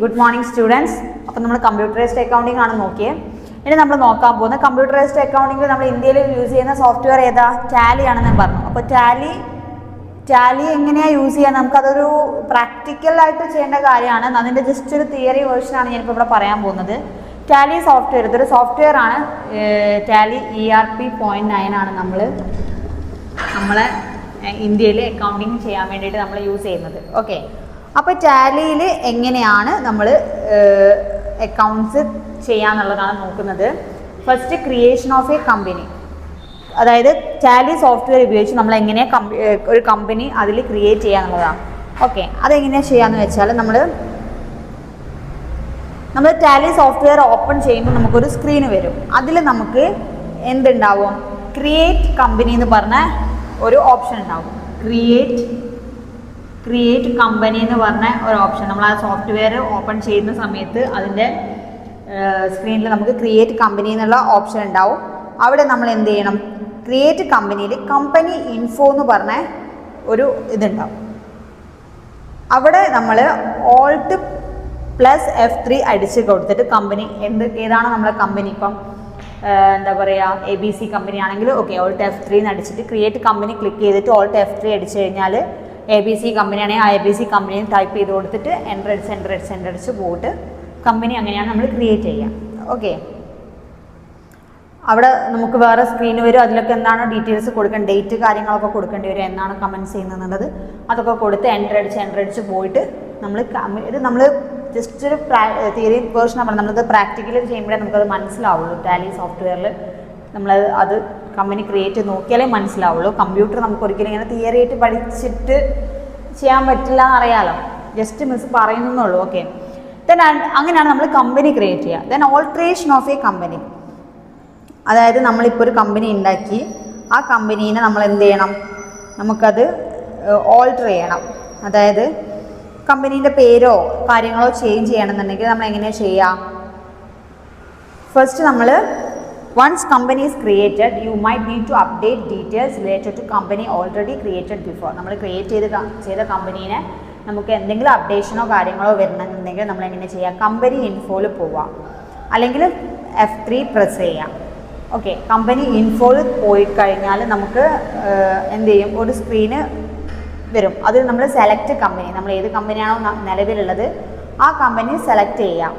Good morning students. അപ്പോൾ നമ്മൾ computerised accounting ആണ് നോക്കിയത്. ഇനി നമ്മൾ നോക്കാൻ പോകുന്നത് കമ്പ്യൂട്ടറൈസ്ഡ് അക്കൗണ്ടിംഗ് നമ്മൾ ഇന്ത്യയിൽ യൂസ് ചെയ്യുന്ന സോഫ്റ്റ്വെയർ ഏതാ? ടാലി ആണെന്ന് ഞാൻ പറഞ്ഞു. അപ്പോൾ ടാലി എങ്ങനെയാണ് യൂസ് ചെയ്യുക? നമുക്കതൊരു പ്രാക്ടിക്കലായിട്ട് ചെയ്യേണ്ട കാര്യമാണ്. അതിൻ്റെ ജസ്റ്റ് ഒരു തിയറി വേർഷനാണ് ഞാനിപ്പോൾ ഇവിടെ പറയാൻ പോകുന്നത്. ടാലി സോഫ്റ്റ്വെയർ, ഇതൊരു സോഫ്റ്റ്വെയർ ആണ്. ടാലി ERP.9 ആണ് നമ്മളെ ഇന്ത്യയിൽ അക്കൗണ്ടിങ് ചെയ്യാൻ വേണ്ടിയിട്ട് നമ്മൾ യൂസ് ചെയ്യുന്നത്. ഓക്കെ, അപ്പോൾ ടാലിയിൽ എങ്ങനെയാണ് നമ്മൾ അക്കൗണ്ട്സ് ചെയ്യാന്നുള്ളതാണ് നോക്കുന്നത്. First creation of A company, അതായത് ടാലി സോഫ്റ്റ്വെയർ ഉപയോഗിച്ച് നമ്മൾ എങ്ങനെയാണ് ഒരു കമ്പനി അതിൽ ക്രിയേറ്റ് ചെയ്യാന്നുള്ളതാണ്. ഓക്കെ, അതെങ്ങനെയാണ് ചെയ്യാന്ന് വെച്ചാൽ നമ്മൾ ടാലി സോഫ്റ്റ്വെയർ ഓപ്പൺ ചെയ്യുമ്പോൾ നമുക്കൊരു സ്ക്രീൻ വരും. അതിൽ നമുക്ക് എന്തുണ്ടാവും? ക്രിയേറ്റ് കമ്പനി എന്ന് പറഞ്ഞ ഒരു ഓപ്ഷൻ ഉണ്ടാവും. ക്രിയേറ്റ് കമ്പനി എന്ന് പറഞ്ഞ ഒരു ഓപ്ഷൻ നമ്മൾ ആ സോഫ്റ്റ്വെയർ ഓപ്പൺ ചെയ്യുന്ന സമയത്ത് അതിൻ്റെ സ്ക്രീനിൽ നമുക്ക് ക്രിയേറ്റ് കമ്പനി എന്നുള്ള ഓപ്ഷൻ ഉണ്ടാവും. അവിടെ നമ്മൾ എന്ത് ചെയ്യണം? ക്രിയേറ്റ് കമ്പനിയിൽ കമ്പനി ഇൻഫോ എന്ന് പറഞ്ഞ ഒരു ഇതുണ്ടാവും. അവിടെ നമ്മൾ Alt+F3 അടിച്ച് കൊടുത്തിട്ട് കമ്പനി ഏതാണ് നമ്മളെ കമ്പനി, ഇപ്പം എന്താ പറയുക, ABC കമ്പനി ആണെങ്കിൽ ഓക്കെ Alt+F3 എന്ന് അടിച്ചിട്ട് ക്രിയേറ്റ് കമ്പനി ക്ലിക്ക് ചെയ്തിട്ട് Alt+F3 അടിച്ച് കഴിഞ്ഞാൽ ABC കമ്പനി ആണെങ്കിൽ ആ ABC കമ്പനി ടൈപ്പ് ചെയ്ത് കൊടുത്തിട്ട് എൻ്റർ അടിച്ച് പോയിട്ട് കമ്പനി അങ്ങനെയാണ് നമ്മൾ ക്രിയേറ്റ് ചെയ്യുക. ഓക്കെ, അവിടെ നമുക്ക് വേറെ സ്ക്രീൻ വരും. അതിലൊക്കെ എന്താണ് ഡീറ്റെയിൽസ് കൊടുക്കേണ്ട, ഡേറ്റ് കാര്യങ്ങളൊക്കെ കൊടുക്കേണ്ടി വരും, എന്നാണ് കമൻറ്റ് ചെയ്യുന്നത് അതൊക്കെ കൊടുത്ത് എൻ്റർ അടിച്ച് പോയിട്ട് ഇത് നമ്മൾ ജസ്റ്റ് ഒരു തിയറി വേർഷനാണ്. നമ്മളിത് പ്രാക്ടിക്കലി ചെയ്യുമ്പോഴേ നമുക്കത് മനസ്സിലാവുള്ളൂ. ടാലി സോഫ്റ്റ്വെയറിൽ അത് കമ്പനി ക്രിയേറ്റ് നോക്കിയാലേ മനസ്സിലാവുള്ളൂ. കമ്പ്യൂട്ടർ നമുക്ക് ഒരിക്കലും ഇങ്ങനെ തിയറി ആയിട്ട് പഠിച്ചിട്ട് ചെയ്യാൻ പറ്റില്ല എന്നറിയാലോ, ജസ്റ്റ് മിസ് പറയുന്നുള്ളൂ. ഓക്കെ, ദെൻ അങ്ങനെയാണ് നമ്മൾ കമ്പനി ക്രിയേറ്റ് ചെയ്യുക. Then alteration of A company, അതായത് നമ്മളിപ്പോൾ ഒരു കമ്പനി ഉണ്ടാക്കി ആ കമ്പനീനെ നമ്മൾ എന്ത് ചെയ്യണം? നമുക്കത് ഓൾട്ടർ ചെയ്യണം. അതായത് കമ്പനീൻ്റെ പേരോ കാര്യങ്ങളോ ചേഞ്ച് ചെയ്യണമെന്നുണ്ടെങ്കിൽ നമ്മൾ എങ്ങനെയാണ് ചെയ്യുക? ഫസ്റ്റ് നമ്മൾ once company is created you might need to update details related to company already created before. നമ്മൾ ക്രിയേറ്റ് ചെയ്ത കമ്പനീനെ നമുക്ക് എന്തെങ്കിലും അപ്ഡേഷനോ കാര്യങ്ങളോ വരണമെന്നുണ്ടെങ്കിൽ നമ്മൾ എങ്ങനെ ചെയ്യുക? കമ്പനി ഇൻഫോയിൽ പോവാം, അല്ലെങ്കിൽ F3 പ്രസ് ചെയ്യാം. ഓക്കെ, കമ്പനി ഇൻഫോയിൽ പോയി കഴിഞ്ഞാൽ നമുക്ക് എന്ത് ചെയ്യും? ഒരു സ്ക്രീന് വരും. അതിൽ നമ്മൾ സെലക്ട് കമ്പനി, നമ്മൾ ഏത് കമ്പനിയാണോ നിലവിലുള്ളത് ആ കമ്പനി സെലക്ട് ചെയ്യാം.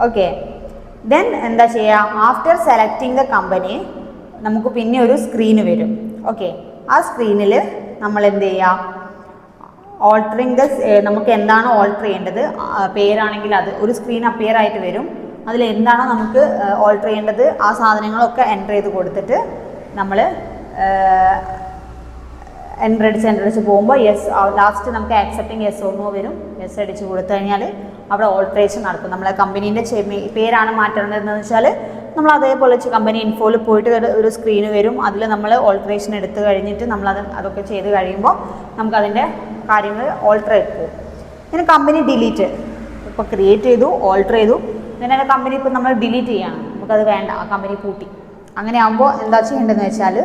ഓക്കെ, ദെൻ എന്താ ചെയ്യുക? ആഫ്റ്റർ സെലക്ടിങ് ദ കമ്പനി നമുക്ക് പിന്നെ ഒരു സ്ക്രീന് വരും. ഓക്കെ, ആ സ്ക്രീനിൽ നമ്മൾ എന്ത് ചെയ്യുക? ഓൾട്ടറിങ് നമുക്ക് എന്താണോ ഓൾട്ടർ ചെയ്യേണ്ടത്, പേരാണെങ്കിൽ അത് ഒരു സ്ക്രീൻ അപ്പിയർ ആയിട്ട് വരും. അതിൽ എന്താണോ നമുക്ക് ഓൾട്ടർ ചെയ്യേണ്ടത് ആ സാധനങ്ങളൊക്കെ എൻ്റർ ചെയ്ത് കൊടുത്തിട്ട് നമ്മൾ എൻ്റർ അടിച്ച് പോകുമ്പോൾ യെസ്, ലാസ്റ്റ് നമുക്ക് ആക്സെപ്റ്റിംഗ് യെസ് ഓർ നോ വരും. യെസ് അടിച്ച് കൊടുത്തു കഴിഞ്ഞാൽ അവിടെ ഓൾട്രേഷൻ നടക്കും. നമ്മളെ കമ്പനീൻ്റെ പേരാണ് മാറ്റേണ്ടതെന്ന് വെച്ചാൽ നമ്മൾ അതേപോലെ കമ്പനി ഇൻഫോയിൽ പോയിട്ട് ഒരു സ്ക്രീന് വരും. അതിൽ നമ്മൾ ഓൾട്രേഷൻ എടുത്ത് കഴിഞ്ഞിട്ട് അതൊക്കെ ചെയ്ത് കഴിയുമ്പോൾ നമുക്കതിൻ്റെ കാര്യങ്ങൾ ഓൾട്ടർ ചെയ്യും. പിന്നെ കമ്പനി ഡിലീറ്റ്, ഇപ്പോൾ ക്രിയേറ്റ് ചെയ്തു, ഓൾട്ടർ ചെയ്തു, പിന്നെ കമ്പനി ഇപ്പോൾ നമ്മൾ ഡിലീറ്റ് ചെയ്യണം, നമുക്കത് വേണ്ട, ആ കമ്പനി പൂട്ടി. അങ്ങനെ ആകുമ്പോൾ എന്താ ചെയ്യേണ്ടതെന്ന് വെച്ചാൽ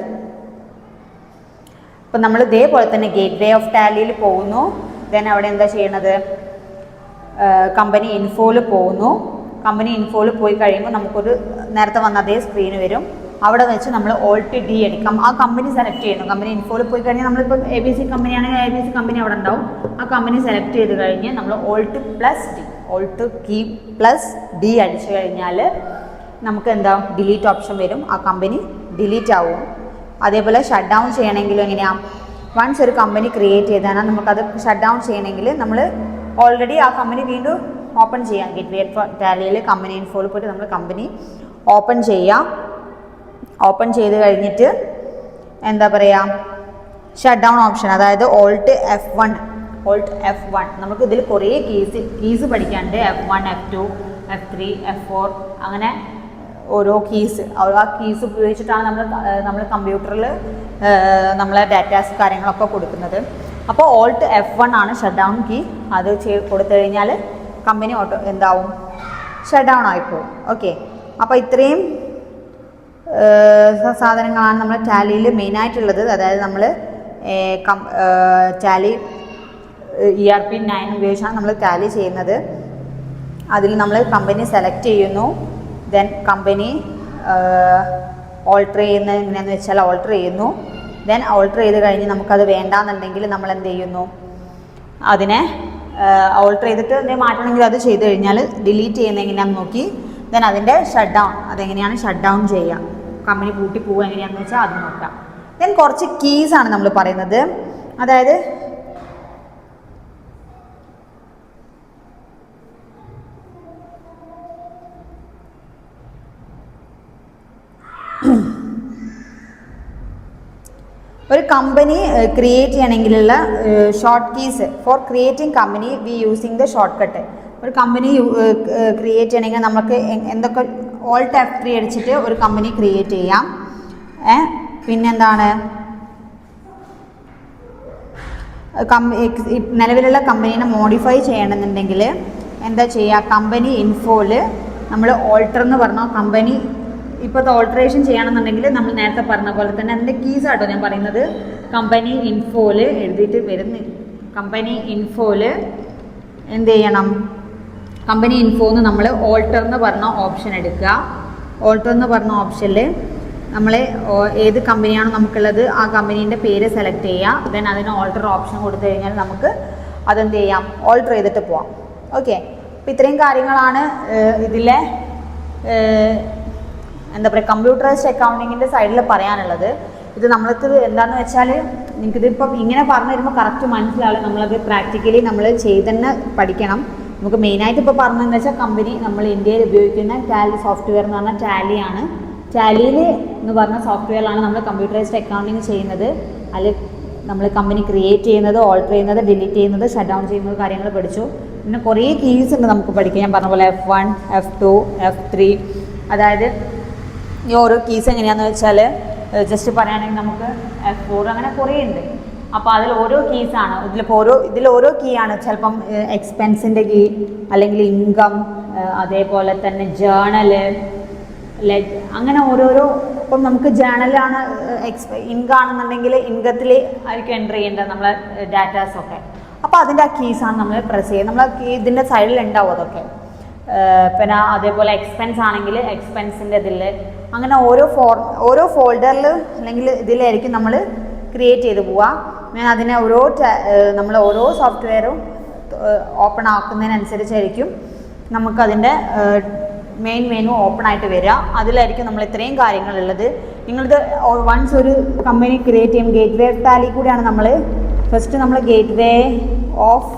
ഇപ്പം നമ്മൾ ഇതേപോലെ തന്നെ ഗേറ്റ് വേ ഓഫ് ടാലിയിൽ പോകുന്നു. ദെൻ അവിടെ എന്താ ചെയ്യണത്? കമ്പനി ഇൻഫോയിൽ പോകുന്നു. കമ്പനി ഇൻഫോയിൽ പോയി കഴിയുമ്പോൾ നമുക്കൊരു നേരത്തെ വന്ന അതേ സ്ക്രീന് വരും. അവിടെ വെച്ച് നമ്മൾ Alt+D അടിക്കാം. ആ കമ്പനി സെലക്ട് ചെയ്യുന്നു. കമ്പനി ഇൻഫോയിൽ പോയി കഴിഞ്ഞാൽ നമ്മളിപ്പോൾ ABC കമ്പനി ആണെങ്കിൽ ABC കമ്പനി അവിടെ ഉണ്ടാവും. ആ കമ്പനി സെലക്ട് ചെയ്ത് കഴിഞ്ഞ് നമ്മൾ Alt+D അടിച്ചു കഴിഞ്ഞാൽ നമുക്ക് എന്താ? ഡിലീറ്റ് ഓപ്ഷൻ വരും. ആ കമ്പനി ഡിലീറ്റ് ആവും. അതേപോലെ ഷട്ട് ഡൗൺ ചെയ്യണമെങ്കിലും എങ്ങനെയാണ്? വൺസ് ഒരു കമ്പനി ക്രിയേറ്റ് ചെയ്താൽ നമുക്കത് ഷട്ട് ഡൗൺ ചെയ്യണമെങ്കിൽ നമ്മൾ ഓൾറെഡി ആ കമ്പനി വീണ്ടും ഓപ്പൺ ചെയ്യാം. ഗെറ്റ് വേ ടാലിയിൽ കമ്പനി ഇൻഫോയിൽ പോയിട്ട് നമ്മൾ കമ്പനി ഓപ്പൺ ചെയ്യാം. ഓപ്പൺ ചെയ്ത് കഴിഞ്ഞിട്ട് എന്താ പറയുക? ഷട്ട് ഡൗൺ ഓപ്ഷൻ, അതായത് Alt+F1 നമുക്ക് ഇതിൽ കുറേ കീസ് പഠിക്കാനുണ്ട്. F1, F2, F3, F4 അങ്ങനെ ഓരോ കീസ്, ആ കീസ് ഉപയോഗിച്ചിട്ടാണ് നമ്മൾ കമ്പ്യൂട്ടറിൽ നമ്മളെ ഡാറ്റാസ് കാര്യങ്ങളൊക്കെ കൊടുക്കുന്നത്. അപ്പോൾ Alt+F1 ആണ് ഷട്ട് ഡൗൺ കീ. അത് കൊടുത്തു കഴിഞ്ഞാൽ കമ്പനി എന്താവും? Shut down ആയിപ്പോവും. ഓക്കെ, അപ്പോൾ ഇത്രയും സാധനങ്ങളാണ് നമ്മൾ ടാലിയിൽ മെയിനായിട്ടുള്ളത്. അതായത് നമ്മൾ ടാലി ERP9 ഉപയോഗിച്ചാണ് നമ്മൾ ടാലി ചെയ്യുന്നത്. അതിൽ നമ്മൾ കമ്പനി സെലക്ട് ചെയ്യുന്നു. ദെൻ കമ്പനി ഓൾട്ടർ ചെയ്യുന്നത് എങ്ങനെയാണെന്ന് വെച്ചാൽ ഓൾട്ടർ ചെയ്യുന്നു. ദെൻ ഓൾട്ടർ ചെയ്ത് കഴിഞ്ഞ് നമുക്കത് വേണ്ടാന്നുണ്ടെങ്കിൽ നമ്മൾ എന്ത് ചെയ്യുന്നു, അതിനെ ഓൾട്ടർ ചെയ്തിട്ട് എന്തെങ്കിലും മാറ്റണമെങ്കിൽ അത് ചെയ്ത് കഴിഞ്ഞാൽ ഡിലീറ്റ് ചെയ്യുന്നത് എങ്ങനെയാണെന്ന് നോക്കി ദെൻ അതിൻ്റെ ഷട്ട് ഡൗൺ അതെങ്ങനെയാണ് ഷട്ട് ഡൗൺ ചെയ്യുക, കമ്പനി പൂട്ടി പോവുക എങ്ങനെയാണെന്ന് വെച്ചാൽ അത് നോക്കാം. ദെൻ കുറച്ച് കീസാണ് നമ്മൾ പറയുന്നത്. അതായത് ഒരു കമ്പനി ക്രിയേറ്റ് ചെയ്യണമെങ്കിലുള്ള short keys for creating company we using the shortcut. ഒരു കമ്പനി ക്രിയേറ്റ് ചെയ്യണമെങ്കിൽ നമുക്ക് എന്തൊക്കെ Alt F3 അടിച്ചിട്ട് ഒരു കമ്പനി ക്രിയേറ്റ് ചെയ്യാം. പിന്നെന്താണ്, നിലവിലുള്ള കമ്പനീനെ മോഡിഫൈ ചെയ്യണമെന്നുണ്ടെങ്കിൽ എന്താ ചെയ്യുക, കമ്പനി ഇൻഫോയിൽ നമ്മൾ ഓൾട്ടർ എന്ന് പറഞ്ഞാൽ കമ്പനി ഇപ്പോഴത്തെ ഓൾട്ടറേഷൻ ചെയ്യണമെന്നുണ്ടെങ്കിൽ നമ്മൾ നേരത്തെ പറഞ്ഞ പോലെ തന്നെ അതിൻ്റെ കീസാട്ടോ ഞാൻ പറയുന്നത്. കമ്പനി ഇൻഫോയിൽ എഴുതിയിട്ട് വരുന്ന കമ്പനി ഇൻഫോയിൽ എന്ത് ചെയ്യണം, കമ്പനി ഇൻഫോന്ന് നമ്മൾ ഓൾട്ടർ എന്ന് പറഞ്ഞ ഓപ്ഷൻ എടുക്കുക. ഓൾട്ടർ എന്ന് പറഞ്ഞ ഓപ്ഷനിൽ നമ്മൾ ഏത് കമ്പനിയാണോ നമുക്കുള്ളത് ആ കമ്പനീൻ്റെ പേര് സെലക്ട് ചെയ്യുക. ദെൻ അതിന് ഓൾട്ടർ ഓപ്ഷൻ കൊടുത്തു കഴിഞ്ഞാൽ നമുക്ക് അതെന്ത് ചെയ്യാം, ഓൾട്ടർ ചെയ്തിട്ട് പോവാം. ഓക്കെ, അപ്പോൾ ഇത്രയും കാര്യങ്ങളാണ് ഇതിലെ എന്താ പറയുക കമ്പ്യൂട്ടറൈസ്ഡ് അക്കൗണ്ടിങ്ങിൻ്റെ സൈഡിൽ പറയാനുള്ളത്. ഇത് നമ്മൾക്ക് എന്താണെന്ന് വെച്ചാൽ നിങ്ങൾക്കിതിപ്പം ഇങ്ങനെ പറഞ്ഞു തരുമ്പോൾ കറക്റ്റ് മനസ്സിലാവും. നമ്മളത് പ്രാക്ടിക്കലി നമ്മൾ ചെയ്ത് തന്നെ പഠിക്കണം. നമുക്ക് മെയിനായിട്ട് ഇപ്പോൾ പറഞ്ഞതെന്ന് വെച്ചാൽ കമ്പനി നമ്മൾ ഇന്ത്യയിൽ ഉപയോഗിക്കുന്ന ടാലി സോഫ്റ്റ്വെയർ എന്ന് പറഞ്ഞാൽ ടാലിയാണ്. ടാലിയിൽ എന്ന് പറഞ്ഞ സോഫ്റ്റ്വെയറിലാണ് നമ്മൾ കമ്പ്യൂട്ടറൈസ്ഡ് അക്കൗണ്ടിങ് ചെയ്യുന്നത്. അതിൽ നമ്മൾ കമ്പനി ക്രിയേറ്റ് ചെയ്യുന്നത്, ഓൾട്ടർ ചെയ്യുന്നത്, ഡിലീറ്റ് ചെയ്യുന്നത്, ഷട്ട് ഡൗൺ ചെയ്യുന്നത് കാര്യങ്ങൾ പഠിച്ചു. പിന്നെ കുറേ കീസ് ഉണ്ട് നമുക്ക് പഠിക്കാൻ. ഞാൻ പറഞ്ഞ പോലെ F1, F2, F3. അതായത് ഈ ഓരോ കീസ് എങ്ങനെയാണെന്ന് വെച്ചാൽ ജസ്റ്റ് പറയുകയാണെങ്കിൽ നമുക്ക് F4 അങ്ങനെ കുറേ ഉണ്ട്. അപ്പോൾ അതിൽ ഓരോ കീസാണ്. ഇതിൽ ഓരോ കീ ആണ്. ചിലപ്പം എക്സ്പെൻസിൻ്റെ കീ, അല്ലെങ്കിൽ ഇൻകം, അതേപോലെ തന്നെ ജേണല്, അങ്ങനെ ഓരോരോ. ഇപ്പം നമുക്ക് ജേണലാണ് ഇൻകം ആണെന്നുണ്ടെങ്കിൽ ഇൻകത്തിൽ ആയിരിക്കും എൻ്റർ ചെയ്യേണ്ടത് നമ്മളെ ഡാറ്റാസൊക്കെ. അപ്പോൾ അതിൻ്റെ ആ കീസാണ് നമ്മൾ പ്രസ് ചെയ്യുക. നമ്മൾ ഇതിൻ്റെ സൈഡിൽ ഉണ്ടാവും അതൊക്കെ. പിന്നെ അതേപോലെ എക്സ്പെൻസ് ആണെങ്കിൽ എക്സ്പെൻസിൻ്റെ ഇതിൽ അങ്ങനെ ഓരോ ഫോൾഡറിൽ അല്ലെങ്കിൽ ഇതിലായിരിക്കും നമ്മൾ ക്രിയേറ്റ് ചെയ്ത് പോവുക. അതിനെ നമ്മൾ ഓരോ സോഫ്റ്റ്വെയറും ഓപ്പൺ ആക്കുന്നതിനനുസരിച്ചായിരിക്കും നമുക്കതിൻ്റെ മെയിൻ മെനു ഓപ്പൺ ആയിട്ട് വരിക. അതിലായിരിക്കും നമ്മൾ ഇത്രയും കാര്യങ്ങളുള്ളത്. നിങ്ങളിത് വൺസ് ഒരു കമ്പനി ക്രിയേറ്റ് ചെയ്യും ഗേറ്റ് വേ ഓഫ് ടാലി കൂടിയാണ് ഫസ്റ്റ് നമ്മൾ ഗേറ്റ് വേ ഓഫ്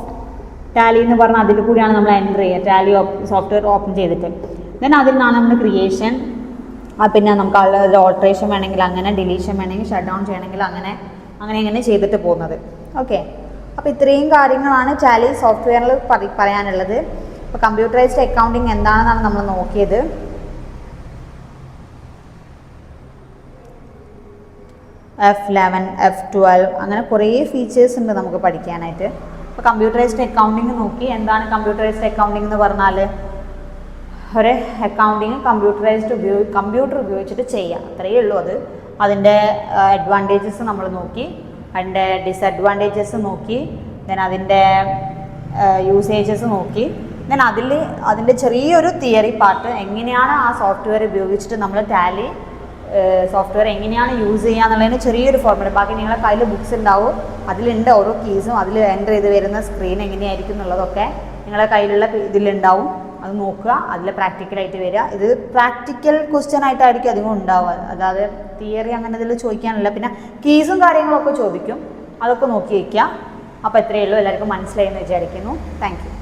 ടാലി എന്ന് പറഞ്ഞാൽ അതിൽ കൂടിയാണ് നമ്മൾ എൻ്റർ ചെയ്യുക. ടാലി സോഫ്റ്റ്വെയർ ഓപ്പൺ ചെയ്തിട്ട് ദെൻ അതിൽ നിന്നാണ് നമ്മൾ ക്രിയേഷൻ. പിന്നെ നമുക്ക് ഓൾട്ടറേഷൻ വേണമെങ്കിൽ അങ്ങനെ, ഡിലീഷൻ വേണമെങ്കിൽ, ഷട്ട് ഡൗൺ ചെയ്യണമെങ്കിൽ അങ്ങനെ ചെയ്തിട്ട് പോകുന്നത്. ഓക്കെ, അപ്പോൾ ഇത്രയും കാര്യങ്ങളാണ് ടാലി സോഫ്റ്റ്വെയറിൽ പറയാനുള്ളത്. അപ്പോൾ കമ്പ്യൂട്ടറൈസ്ഡ് അക്കൗണ്ടിങ് എന്താണെന്നാണ് നമ്മൾ നോക്കിയത്. F11, F12 അങ്ങനെ കുറേ ഫീച്ചേഴ്സ് ഉണ്ട് നമുക്ക് പഠിക്കാനായിട്ട്. അപ്പോൾ കമ്പ്യൂട്ടറൈസ്ഡ് അക്കൗണ്ടിങ് നോക്കി. എന്താണ് കമ്പ്യൂട്ടറൈസ്ഡ് അക്കൗണ്ടിങ് എന്ന് പറഞ്ഞാൽ ഒരു അക്കൗണ്ടിങ് കമ്പ്യൂട്ടർ ഉപയോഗിച്ചിട്ട് ചെയ്യാം, അത്രയേ ഉള്ളൂ. അതിൻ്റെ അഡ്വാൻറ്റേജസ് നമ്മൾ നോക്കി, അതിൻ്റെ ഡിസഡ്വാൻറ്റേജസ് നോക്കി, ദെൻ അതിൻ്റെ യൂസേജസ് നോക്കി, ദെൻ അതിൻ്റെ ചെറിയൊരു തിയറി പാർട്ട് എങ്ങനെയാണ് ആ സോഫ്റ്റ്വെയർ ഉപയോഗിച്ചിട്ട് നമ്മൾ ടാലി സോഫ്റ്റ്വെയർ എങ്ങനെയാണ് യൂസ് ചെയ്യുക എന്നുള്ളതിന് ചെറിയൊരു ഫോർമുല. ബാക്കി നിങ്ങളുടെ കയ്യിൽ ബുക്സ് ഉണ്ടാവും, അതിലുണ്ട് ഓരോ കീസും, അതിൽ എൻ്റർ ചെയ്ത് വരുന്ന സ്ക്രീൻ എങ്ങനെയായിരിക്കും എന്നുള്ളതൊക്കെ നിങ്ങളുടെ കയ്യിലുള്ള ഇതിലുണ്ടാവും. അത് നോക്കുക, അതിൽ പ്രാക്ടിക്കലായിട്ട് വരിക. ഇത് പ്രാക്ടിക്കൽ ക്വസ്റ്റ്യൻ ആയിട്ടായിരിക്കും അധികം ഉണ്ടാവുക, അതായത് തിയറി അങ്ങനെ ഇതിൽ ചോദിക്കാനില്ല. പിന്നെ കീസും കാര്യങ്ങളൊക്കെ ചോദിക്കും, അതൊക്കെ നോക്കി വയ്ക്കുക. അപ്പോൾ എത്രയേ ഉള്ളൂ. എല്ലാവർക്കും മനസ്സിലായെന്ന് വിചാരിക്കുന്നു. Thank you.